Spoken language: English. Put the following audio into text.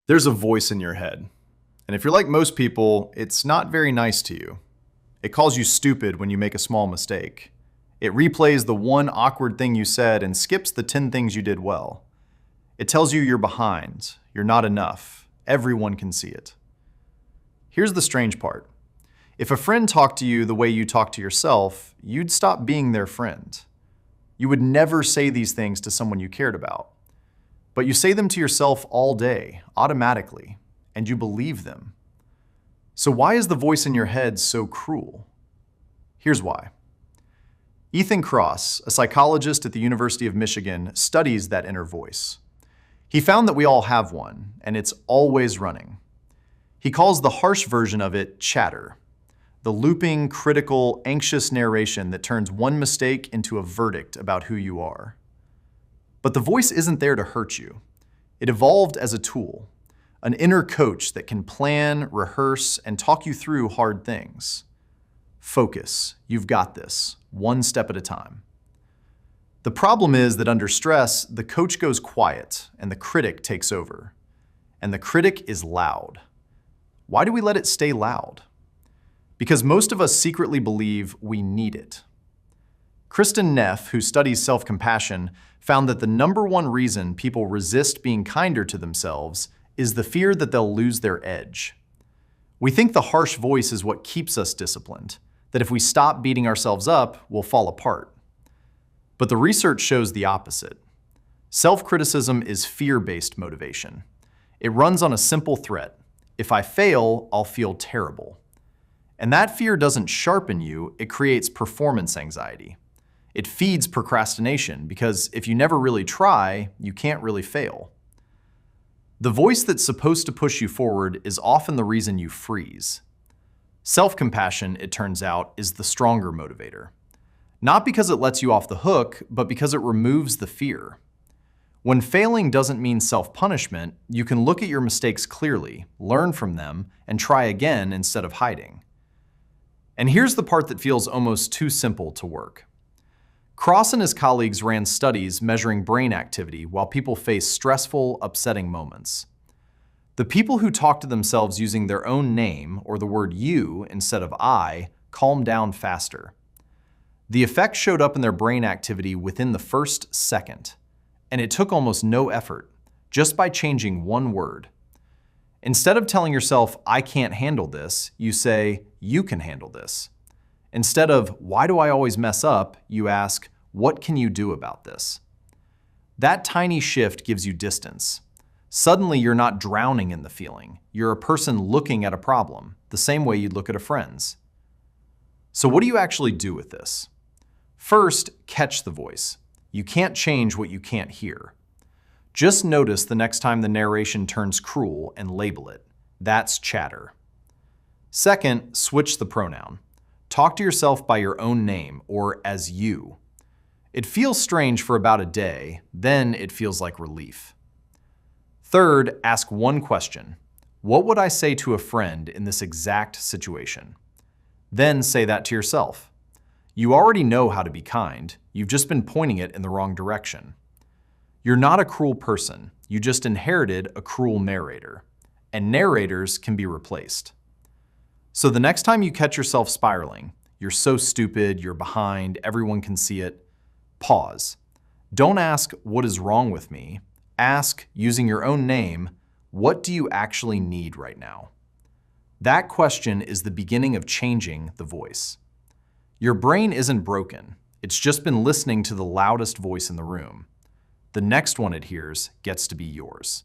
There's a voice in your head. And if you're like most people, it's not very nice to you. It calls you stupid when you make a small mistake. It replays the one awkward thing you said and skips the 10 things you did well. It tells you you're behind, you're not enough, everyone can see it. Here's the strange part. If a friend talked to you the way you talk to yourself, you'd stop being their friend. You would never say these things to someone you cared about. But you say them to yourself all day, automatically, and you believe them. So why is the voice in your head so cruel? Here's why. Kross, a psychologist at the University of Michigan, studies that inner voice. He found that we all have one, and it's always running. He calls the harsh version of it chatter, the looping, critical, anxious narration that turns one mistake into a verdict about who you are. But the voice isn't there to hurt you. It evolved as a tool, an inner coach that can plan, rehearse, and talk you through hard things. Focus, you've got this, one step at a time. The problem is that under stress, the coach goes quiet and the critic takes over. And the critic is loud. Why do we let it stay loud? Because most of us secretly believe we need it. Kristen Neff, who studies self-compassion, found that the #1 reason people resist being kinder to themselves is the fear that they'll lose their edge. We think the harsh voice is what keeps us disciplined, that if we stop beating ourselves up, we'll fall apart. But the research shows the opposite. Self-criticism is fear-based motivation. It runs on a simple threat. If I fail, I'll feel terrible. And that fear doesn't sharpen you, it creates performance anxiety. It feeds procrastination because if you never really try, you can't really fail. The voice that's supposed to push you forward is often the reason you freeze. Self-compassion, it turns out, is the stronger motivator. Not because it lets you off the hook, but because it removes the fear. When failing doesn't mean self-punishment, you can look at your mistakes clearly, learn from them, and try again instead of hiding. And here's the part that feels almost too simple to work. Kross and his colleagues ran studies measuring brain activity while people face stressful, upsetting moments. The people who talked to themselves using their own name or the word you instead of I calmed down faster. The effect showed up in their brain activity within the first second, and it took almost no effort, just by changing one word. Instead of telling yourself, I can't handle this, you say, you can handle this. Instead of, why do I always mess up, you ask, what can you do about this? That tiny shift gives you distance. Suddenly you're not drowning in the feeling. You're a person looking at a problem, the same way you'd look at a friend's. So what do you actually do with this? First, catch the voice. You can't change what you can't hear. Just notice the next time the narration turns cruel and label it. That's chatter. Second, switch the pronoun. Talk to yourself by your own name or as you. It feels strange for about a day, then it feels like relief. Third, ask one question. What would I say to a friend in this exact situation? Then say that to yourself. You already know how to be kind, you've just been pointing it in the wrong direction. You're not a cruel person, you just inherited a cruel narrator. And narrators can be replaced. So the next time you catch yourself spiraling, you're so stupid, you're behind, everyone can see it, pause. Don't ask, what is wrong with me? Ask, using your own name, what do you actually need right now? That question is the beginning of changing the voice. Your brain isn't broken. It's just been listening to the loudest voice in the room. The next one it hears gets to be yours.